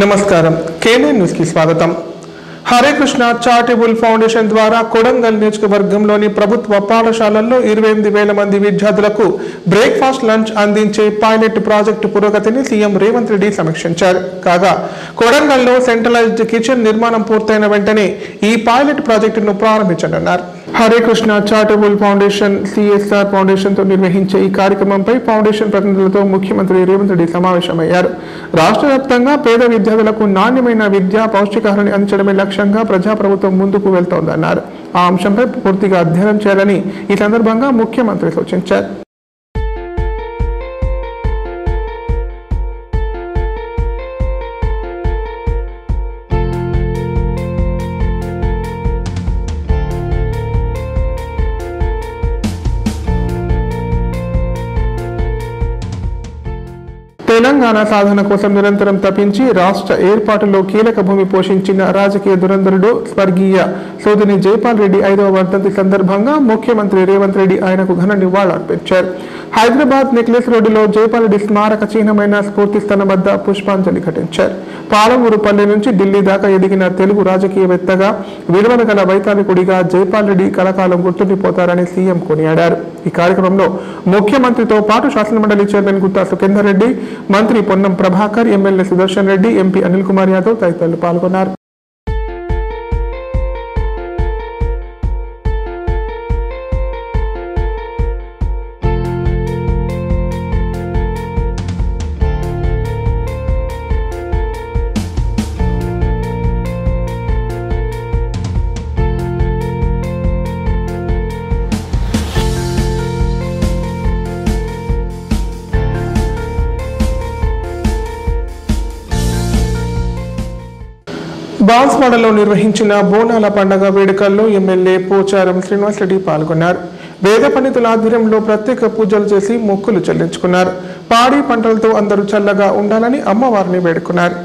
నమస్కారం కేనే న్యూస్ కి స్వాగతం। హరే కృష్ణ చారిటబుల్ ఫౌండేషన్ ద్వారా కొడంగల్ నియోజకవర్గంలోని ప్రభుత్వ పాఠశాలల్లో 28,000 మంది విద్యార్థులకు బ్రేక్ఫాస్ట్ లంచ్ అందించే పైలట్ ప్రాజెక్టు పురోగతిని సీఎం రేవంత్ రెడ్డి సమీక్షించారు। కాగా కొడంగల్లో సెంట్రలైజ్డ్ కిచెన్ నిర్మాణం పూర్తయిన వెంటనే ఈ పైలట్ ప్రాజెక్టును ప్రారంభించనున్నారు। Hare Krishna charitable foundation CSR foundation తో నిర్వహించే ఈ కార్యక్రమంపై ఫౌండేషన్ ప్రతినిధులతో ముఖ్యమంత్రి రేవంత్ రెడ్డి సమావేశమయ్యారు। రాష్ట్ర వ్యాప్తంగా పేద విద్యార్థులకు నాణ్యమైన విద్య పౌష్టికాహారాన్ని అందించడమే లక్ష్యంగా ప్రజాప్రభుత్వం ముందుకు వెళ్తోందన్నారు। ఆ అంశంపై పూర్తిగా అధ్యయనం చేయాలని ఈ సందర్భంగా ముఖ్యమంత్రి సూచించారు। తెలంగాణ సాధన కోసం నిరంతరం తప్పించి రాష్ట్ర ఏర్పాటులో కీలక భూమి పోషించిన రాజకీయ దురంధరుడు స్వర్గీయ సోదరి జైపాల్ రెడ్డి 5వ వర్ధంతి సందర్భంగా ముఖ్యమంత్రి రేవంత్ రెడ్డి ఆయనకు ఘన నివాళులర్పించారు। హైదరాబాద్ నెక్లెస్ రోడ్డులో జైపాల్ రెడ్డి స్మారక చిహ్నమైన స్ఫూర్తి స్థలం వద్ద పుష్పాంజలి ఘటించారు। పాలమూరుపల్లి నుంచి ఢిల్లీ దాకా ఎదిగిన తెలుగు రాజకీయవేత్తగా విలువల గల వైతాళికుడిగా జైపాల్ రెడ్డి కలకాలం గుర్తుండిపోతారని సీఎం కొనియాడారు। ఈ కార్యక్రమంలో ముఖ్యమంత్రితో పాటు శాసనమండలి చైర్మన్ గుత్తా సుఖేందర్ రెడ్డి, మంత్రి పొన్నం ప్రభాకర్, ఎమ్మెల్యే సుదర్శన్ రెడ్డి, ఎంపీ అనిల్ కుమార్ యాదవ్ తదితరులు పాల్గొన్నారు। బాన్స్వాడలో నిర్వహించిన బోనాల పండుగ వేడుకల్లో ఎమ్మెల్యే పోచారం శ్రీనివాస్ రెడ్డి పాల్గొన్నారు। వేద పండితుల ఆధ్వర్యంలో ప్రత్యేక పూజలు చేసి మొక్కులు చెల్లించుకున్నారు। పాడి పంటలతో అందరూ చల్లగా ఉండాలని అమ్మవారిని వేడుకున్నారు।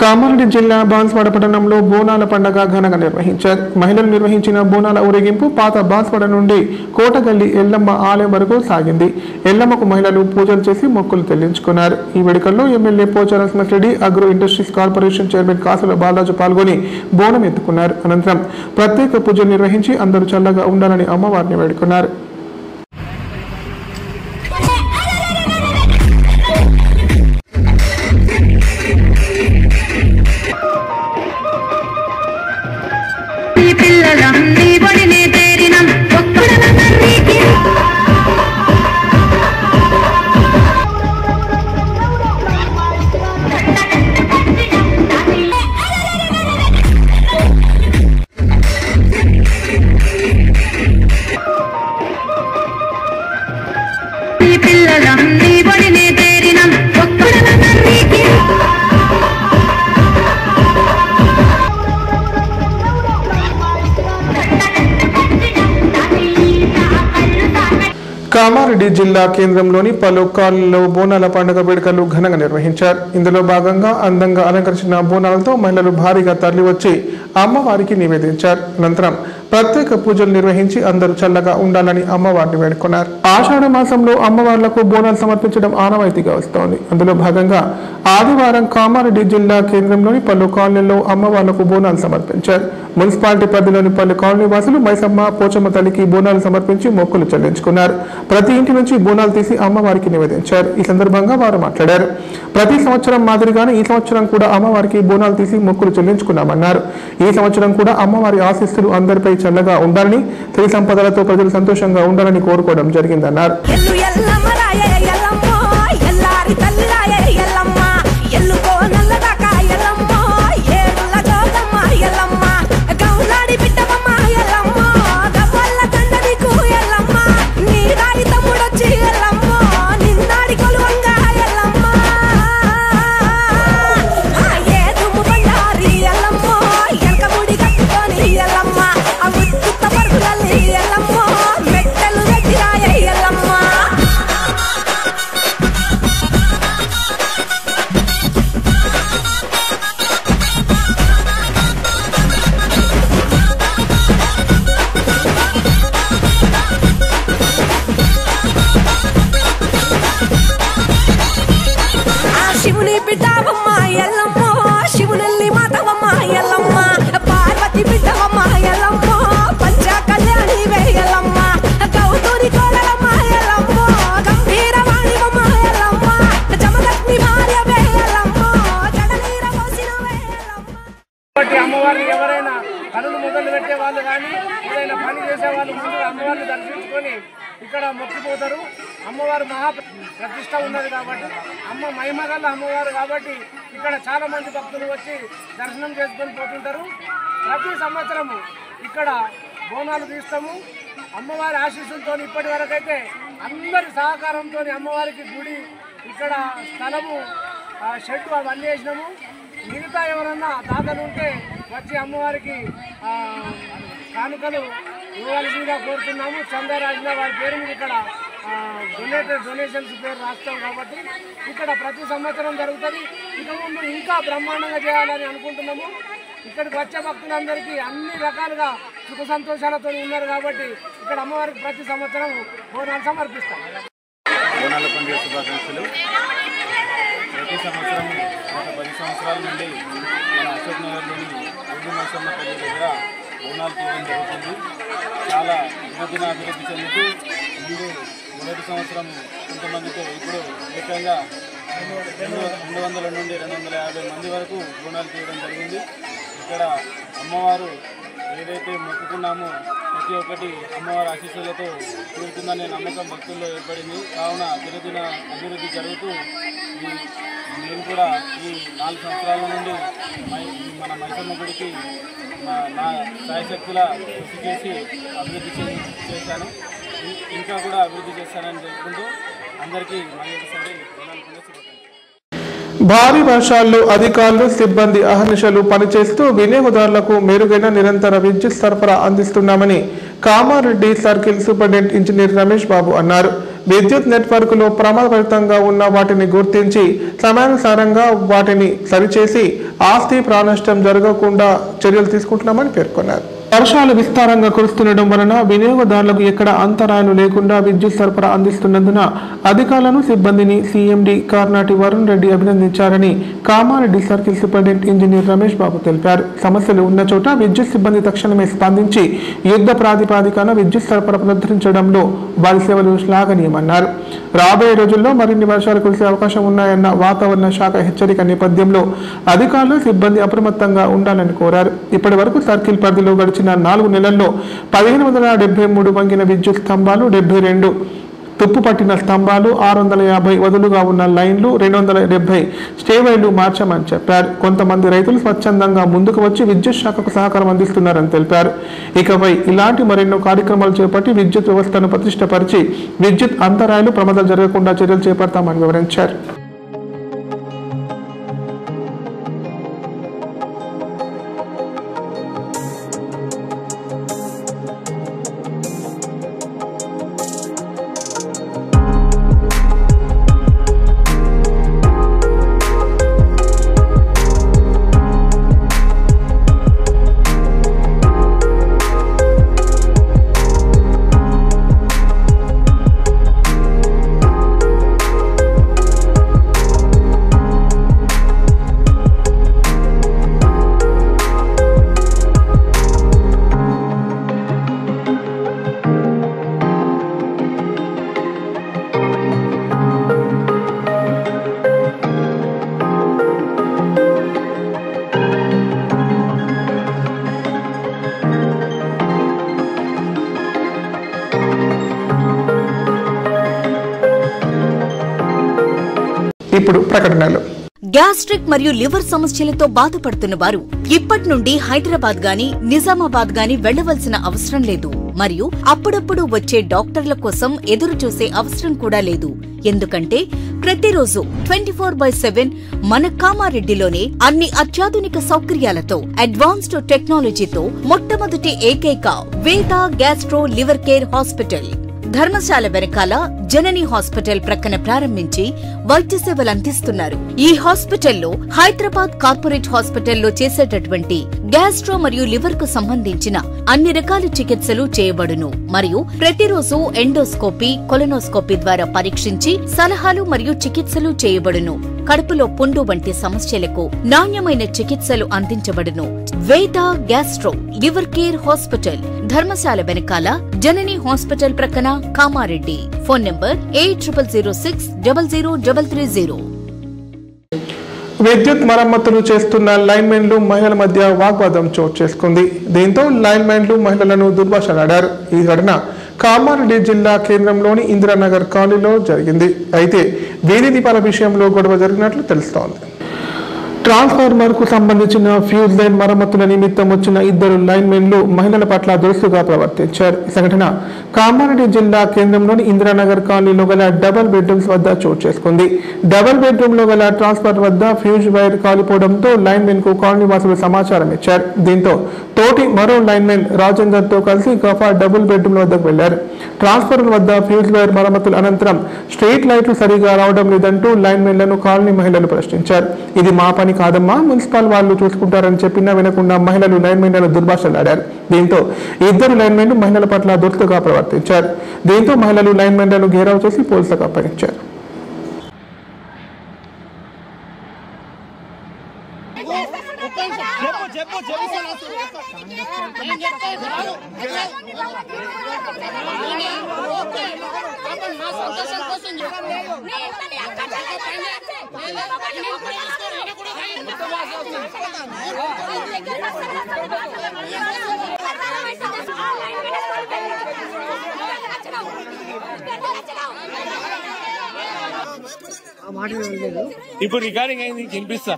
కామారెడ్డి జిల్లా బాన్స్వాడ పట్టణంలో బోనాల పండుగ ఘనంగా నిర్వహించారు। మహిళలు నిర్వహించిన బోనాల ఊరేగింపు పాత బాన్స్వాడ నుండి కోటగల్లి ఎల్లమ్మ ఆలయం వరకు సాగింది। ఎల్లమ్మకు మహిళలు పూజలు చేసి మొక్కులు చెల్లించుకున్నారు। ఈ వేడుకల్లో MLA Pocharam Srinivas Reddy, agro industries corporation chairman కాసుల బాలరాజు పాల్గొని బోనం ఎత్తుకున్నారు। అనంతరం ప్రత్యేక పూజలు నిర్వహించి అందరూ చల్లగా ఉండాలని అమ్మవారిని వేడుకున్నారు। కామారెడ్డి జిల్లా కేంద్రంలోని పలు కాలనీల్లో బోనాల పండుగ వేడుకలు ఘనంగా నిర్వహించారు। ఇందులో భాగంగా అందంగా అలంకరించిన బోనాలతో మహిళలు భారీగా తరలివచ్చి అమ్మవారికి నివేదించారు। అనంతరం ప్రత్యేక పూజలు నిర్వహించి అందరూ చల్లగా ఉండాలని అమ్మవారిని వేడుకున్నారు। ఆషాఢ మాసంలో అమ్మవార్లకు బోనాలు సమర్పించడం ఆనవాయితీగా వస్తోంది। అందులో భాగంగా ఆదివారం కామారెడ్డి జిల్లా కేంద్రంలోని పలు కాలనీల్లో అమ్మవార్లకు బోనాలు సమర్పించారు। మున్సిపాలిటీ పరిధిలోని పలు కాలనీ వాసులు మైసమ్మ, పోచమ్మ తల్లికి బోనాలు సమర్పించి మొక్కులు చెల్లించుకున్నారు। ప్రతి ఇంటి నుంచి బోనాలు తీసి అమ్మవారికి నివేదించారు। ఈ సందర్భంగా వారు మాట్లాడారు। ప్రతి సంవత్సరం మాదిరిగానే ఈ సంవత్సరం కూడా అమ్మవారికి బోనాలు తీసి మొక్కులు చెల్లించుకున్నామన్నారు। ఈ సంవత్సరం కూడా అమ్మవారి ఆశీస్సులు అందరిపై చల్లగా ఉండాలని, సిరి సంపదలతో ప్రజలు సంతోషంగా ఉండాలని కోరుకోవడం జరిగిందన్నారు। మహిమగల అమ్మవారు కాబట్టి ఇక్కడ చాలా మంది భక్తులు వచ్చి దర్శనం చేసుకొని పోతుంటారు. ప్రతి సంవత్సరము ఇక్కడ బోనాలు తీస్తాము. అమ్మవారి ఆశీస్సులతో ఇప్పటి వరకు అయితే అందరి సహకారంతో అమ్మవారికి గుడి ఇక్కడ స్థలము షెడ్ అవన్నీ వేసినాము. మిగతా ఎవరన్నా దాతలు ఉంటే వచ్చి అమ్మవారికి కానుకలు ఇవ్వాల్సిందిగా కోరుతున్నాము. చంద్రరాజుల వారి పేరు మీద ఇక్కడ డొనేషన్స్ పేరు రాస్తాం కాబట్టి ఇక్కడ ప్రతి సంవత్సరం జరుగుతుంది. ఇక ముందు ఇంకా బ్రహ్మాండంగా చేయాలని అనుకుంటున్నాము. ఇక్కడికి వచ్చే భక్తులందరికీ అన్ని రకాలుగా సుఖ సంతోషాలతో ఉన్నారు కాబట్టి ఇక్కడ అమ్మవారికి ప్రతి సంవత్సరం బోనాలు సమర్పిస్తాం. బోనాల పండుగ శుభాకాంక్షలు. ప్రతి సంవత్సరం గత 10 సంవత్సరాల నుండి మన అశోక్ నగర్లోని రెండు మైసమ్మ తల్లి దగ్గర బోనాలు తీయడం జరుగుతుంది. చాలా అభివృద్ధి చెందుతూ ముందు మొదటి సంవత్సరం కొంతమందితో ఇప్పుడు ఏకంగా 200 నుండి 250 మంది వరకు బోనాలు తీయడం జరిగింది. ఇక్కడ అమ్మవారు ఏదైతే మొక్కుకున్నామో ప్రతి ఒక్కటి అమ్మవారి ఆశీస్సులతో తీరుతుందనే నమ్మకం భక్తుల్లో ఏర్పడింది. కావున దినదిన అభివృద్ధి జరుగుతూ నేను కూడా ఈ 4 సంవత్సరాల నుండి మన మైసమ్మ గుడికి నా సాయశక్తుల కృషి చేసి అభివృద్ధి చేశాను. ఇంకా కూడా అభివృద్ధి చేస్తానని చెప్పుకుంటూ అందరికీ మరొకసారి భారీ వర్షాల్లో అధికారులు సిబ్బంది అహర్నిశలు పనిచేస్తూ వినియోగదారులకు మెరుగైన నిరంతర విద్యుత్ సరఫరా అందిస్తున్నామని Kamareddy circle superintendent engineer Ramesh Babu అన్నారు. విద్యుత్ నెట్వర్క్లో ప్రమాదకరంగా ఉన్న వాటిని గుర్తించి సమయానుసారంగా వాటిని సరిచేసి ఆస్తి ప్రాణనష్టం జరగకుండా చర్యలు తీసుకుంటున్నామని పేర్కొన్నారు. వర్షాలు విస్తారంగా కురుస్తుండడం వలన వినియోగదారులకు ఎక్కడ అంతరాయాలు లేకుండా విద్యుత్ సరఫరా అందిస్తున్నందున అధికారులను సిబ్బందిని సీఎండీ కార్నాటి వరుణ్ రెడ్డి అభినందించారని Kamareddy circle superintendent engineer Ramesh Babu తెలిపారు. సమస్యలు ఉన్న చోట విద్యుత్ సిబ్బంది తక్షణమే స్పందించి యుద్ధ ప్రాతిపాదికన విద్యుత్ సరఫరా పునరుద్ధరించడంలో వారి సేవలు శ్లాఘనీయమన్నారు. రాబోయే రోజుల్లో మరిన్ని వర్షాలు కురిసే అవకాశం ఉన్నాయన్న వాతావరణ శాఖ హెచ్చరిక నేపథ్యంలో అధికారులు సిబ్బంది అప్రమత్తంగా ఉండాలని కోరారు. ఇప్పటి వరకు సర్కిల్ పరిధిలో గడిచిన 4 నెలల్లో 1573 వంగిన విద్యుత్ స్తంభాలు, 72 తుప్పు పట్టిన స్తంభాలు, 650 వదులుగా ఉన్న లైన్లు, 270 స్టేవైలు మార్చామని చెప్పారు. కొంతమంది రైతులు స్వచ్ఛందంగా ముందుకు వచ్చి విద్యుత్ శాఖకు సహకారం అందిస్తున్నారని తెలిపారు. ఇకపై ఇలాంటి మరెన్నో కార్యక్రమాలు చేపట్టి విద్యుత్ వ్యవస్థను ప్రతిష్టపరిచి విద్యుత్ అంతరాయాలు ప్రమాదాలు జరగకుండా చర్యలు చేపడతామని వివరించారు. ఇప్పుడు ప్రకటనలు. గ్యాస్ట్రిక్ మరియు లివర్ సమస్యలతో బాధపడుతున్న వారు ఇప్పటి నుండి హైదరాబాద్ గాని నిజామాబాద్ గాని వెళ్లవలసిన అవసరం లేదు. మరియు అప్పుడప్పుడు వచ్చే డాక్టర్ల కోసం ఎదురు చూసే అవసరం కూడా లేదు. ఎందుకంటే ప్రతిరోజు 24/7 మన కామారెడ్డిలోనే అన్ని అత్యాధునిక సౌకర్యాలతో అడ్వాన్స్డ్ టెక్నాలజీతో మొట్టమొదటి ఏకైక వేద gastro liver care hospital Dharamshala వెనకాల జనని హాస్పిటల్ ప్రక్కన ప్రారంభించి వైద్య సేవలు అందిస్తున్నారు. ఈ హాస్పిటల్లో హైదరాబాద్ కార్పొరేట్ హాస్పిటల్లో చేసేటటువంటి గ్యాస్ట్రో మరియు లివర్ కు సంబంధించిన అన్ని రకాల చికిత్సలు చేయబడును. మరియు ప్రతిరోజు ఎండోస్కోపీ, కొలనోస్కోపీ ద్వారా పరీక్షించి సలహాలు మరియు చికిత్సలు చేయబడును. కడుపులో పుండు వంటి సమస్యలకు నాణ్యమైన చికిత్సలు అందించబడును. వేద gastro liver care hospital Dharamshala వెనకాల జనని హాస్పిటల్ ప్రక్కన కామారెడ్డి. Phone number 8006000330. విద్యుత్ మరమ్మతులు చేస్తున్న లైన్మెన్లు మహిళల మధ్య వాగ్వాదం చోటు చేసుకుంది. దీంతో లైన్మెన్లు మహిళలను దుర్భాషలాడారు. ఈ ఘటన కామారెడ్డి జిల్లా కేంద్రంలోని ఇందిరానగర్ కాలనీలో జరిగింది. అయితే వీధి దీపాల విషయంలో గొడవ జరిగినట్లు తెలుస్తోంది. ట్రాన్స్ఫార్మర్ కు సంబంధించిన ఫ్యూజ్ లైన్ మరమ్మతుల నిమిత్తం వచ్చిన ఇద్దరు లైన్మెన్లు మహిళల పట్ల దురుసుగా ప్రవర్తించారు. ఈ సంఘటన కామారెడ్డి జిల్లా కేంద్రంలోని ఇందిరానగర్ కాలనీలో గల డబుల్ బెడ్రూమ్స్ వద్ద చోటు చేసుకుంది. డబుల్ బెడ్రూమ్ లో గల ట్రాన్స్ఫార్మర్ వద్ద ఫ్యూజ్ వైర్ కాలిపోవడంతో లైన్మెన్ కు కాలనీ వాసులు సమాచారం ఇచ్చారు. దీంతో తోటి మరో లైన్మెన్ రాజేందర్ తో కలిసి గఫా డబుల్ బెడ్రూమ్ వద్దకు వెళ్లారు. ట్రాన్స్ఫార్మర్ వద్ద ఫ్యూజ్ వైర్ మరమ్మతుల అనంతరం స్ట్రీట్ లైట్లు సరిగా రావడం లేదంటూ లైన్మెన్లను కాలనీ మహిళలు ప్రశ్నించారు. ఇది మా పని కాదమ్మా, మున్సిపల్ వాళ్ళు చూసుకుంటారని చెప్పినా వినకుండా మహిళలు లైన్మెన్లను దుర్భాషలాడారు. దీంతో ఇద్దరు లైన్మెన్లు మహిళల పట్ల దురుసుగా ప్రవర్తించారు. దీంతో మహిళలు లైన్మెన్లను ఘేరావు చేసి పోలీసులకు అప్పగించారు. ఇప్పుడు రికార్డింగ్ అయింది, వినిపిస్తా.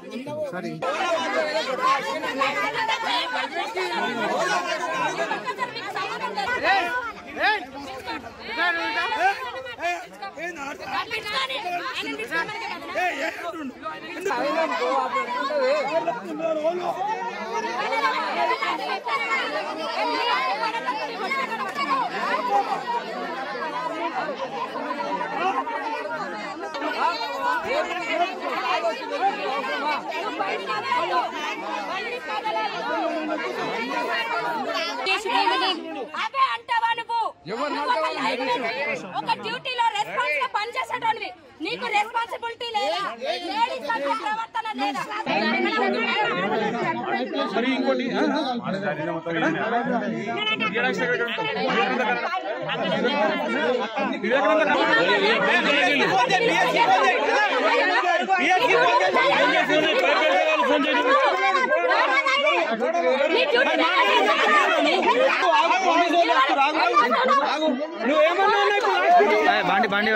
అదే అంటావా నువ్వు? ఒక డ్యూటీలో రెస్పాన్స్ గా పనిచేసేటోనివి, నీకు రెస్పాన్సిబిలిటీ లేదా? లేడీస్ ప్రవర్తన లేదా? బాండి బాండి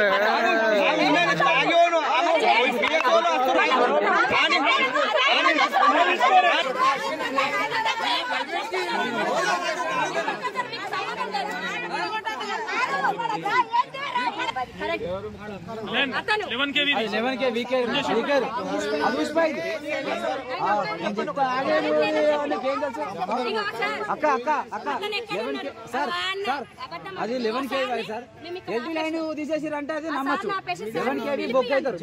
అది 11 కేవీ సార్. ఎల్టీ లైన్ తీసేసిరంటే అది నమ్మచ్చు. 11 కేవీ బొక్ అవుతారు.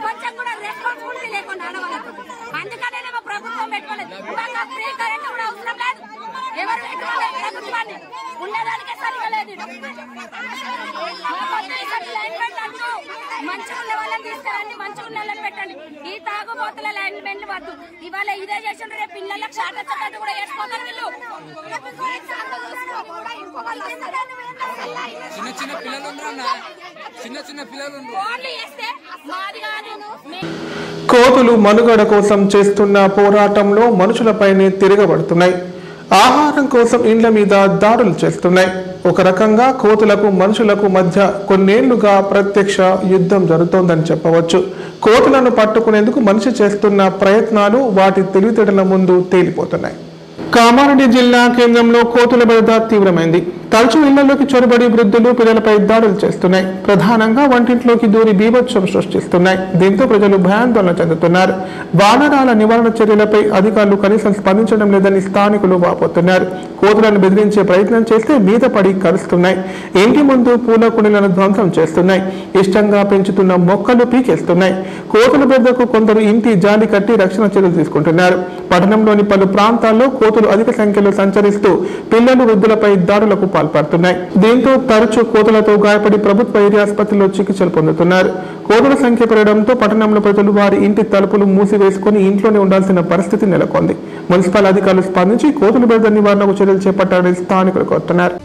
కొంచెం కూడా రెస్పాన్సిబిలిటీ లేకుండా ఆడవాళ్ళకు. అందుకనే ప్రభుత్వం పెట్టుకోలేదు. ఫ్రీ కరెంట్ కూడా అవసరం లేదు. ఎవరు పెట్టుకోలేదు ప్రభుత్వాన్ని, ఉండడానికే సరిగా లేదు. మంచిగా ఉన్న వాళ్ళని తీసుకురండి, మంచిగా ఉన్న వాళ్ళని పెట్టండి. ఈ తాగుబోతుల లైన్ మెన్లు వద్దు. ఇవాళ ఇదే చేసిన రేపు పిల్లలకు శాఖ కూడా వేసుకోతారు వీళ్ళు. చిన్న పిల్లలు కోతులు మనుగడ కోసం చేస్తున్న పోరాటంలో మనుషులపైనే తిరగబడుతున్నాయి. ఆహారం కోసం ఇండ్ల మీద దాడులు చేస్తున్నాయి. ఒక రకంగా కోతులకు మనుషులకు మధ్య కొన్నేళ్లుగా ప్రత్యక్ష యుద్ధం జరుగుతోందని చెప్పవచ్చు. కోతులను పట్టుకునేందుకు మనిషి చేస్తున్న ప్రయత్నాలు వాటి తెలివితేటల ముందు తేలిపోతున్నాయి. కామారెడ్డి జిల్లా కేంద్రంలో కోతుల బెడద తీవ్రమైంది. తరచూ ఇళ్లలోకి చొరబడి వృద్ధులు పిల్లలపై దాడులు చేస్తున్నాయి. ప్రధానంగా వంటింట్లోకి దూరి బీభత్సం సృష్టిస్తున్నాయి. దీంతో ప్రజలు భయాందోళన చెందుతున్నారు. వానరాల నివారణ చర్యలపై అధికారులు కనీసం స్పందించడం లేదని స్థానికులు వాపోతున్నారు. కోతులను బెదిరించే ప్రయత్నం చేస్తే మీద పడి కరుస్తున్నాయి. ఇంటి ముందు పూల కుండీలను ధ్వంసం చేస్తున్నాయి. ఇష్టంగా పెంచుతున్న మొక్కలు పీకేస్తున్నాయి. కోతుల బెడదకు కొందరు ఇంటి జాలి కట్టి రక్షణ చర్యలు తీసుకుంటున్నారు. పట్టణంలోని పలు ప్రాంతాల్లో కోతులు అధిక సంఖ్యలో సంచరిస్తూ పిల్లలు వృద్ధులపై దాడులకు పాల్పడుతున్నాయి. దీంతో తరచూ కోతులతో గాయపడి ప్రభుత్వ ఏరియా ఆసుపత్రిలో చికిత్సలు పొందుతున్నారు. కోతుల సంఖ్య పెరగడంతో పట్టణంలో ప్రజలు వారి ఇంటి తలుపులు మూసివేసుకుని ఇంట్లోనే ఉండాల్సిన పరిస్థితి నెలకొంది. మున్సిపల్ అధికారులు స్పందించి కోతుల బెడద నివారణకు చర్యలు చేపట్టాలని స్థానికులు కోరుతున్నారు.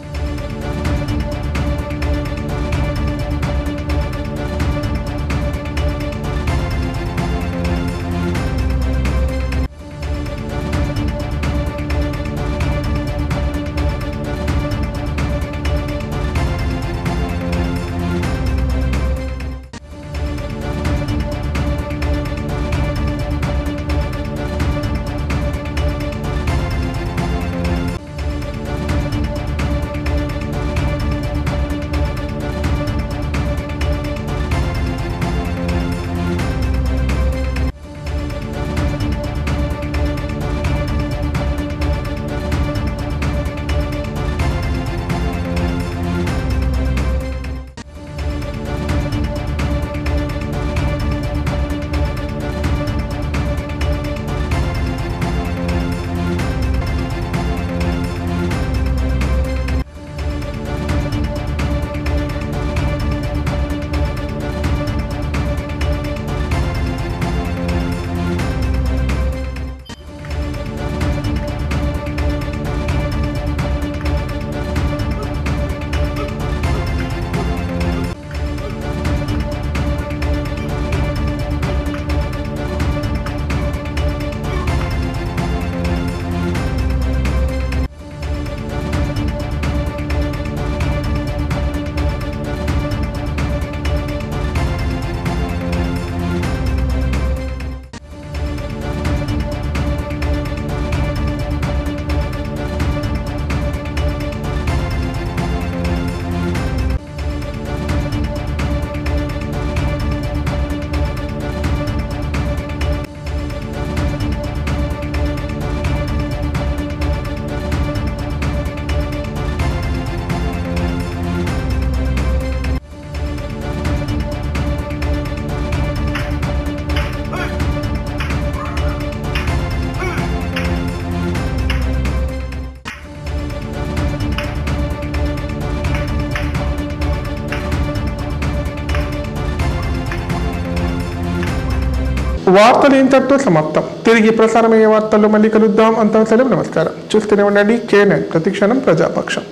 వార్తలు ఇంతటితో సమాప్తం. తిరిగి ప్రసారమయ్యే వార్తల్లో మళ్ళీ కలుద్దాం. అంతా సెలవు. నమస్కారం. చూస్తూనే ఉండండి K9 ప్రతిక్షణం ప్రజాపక్షం.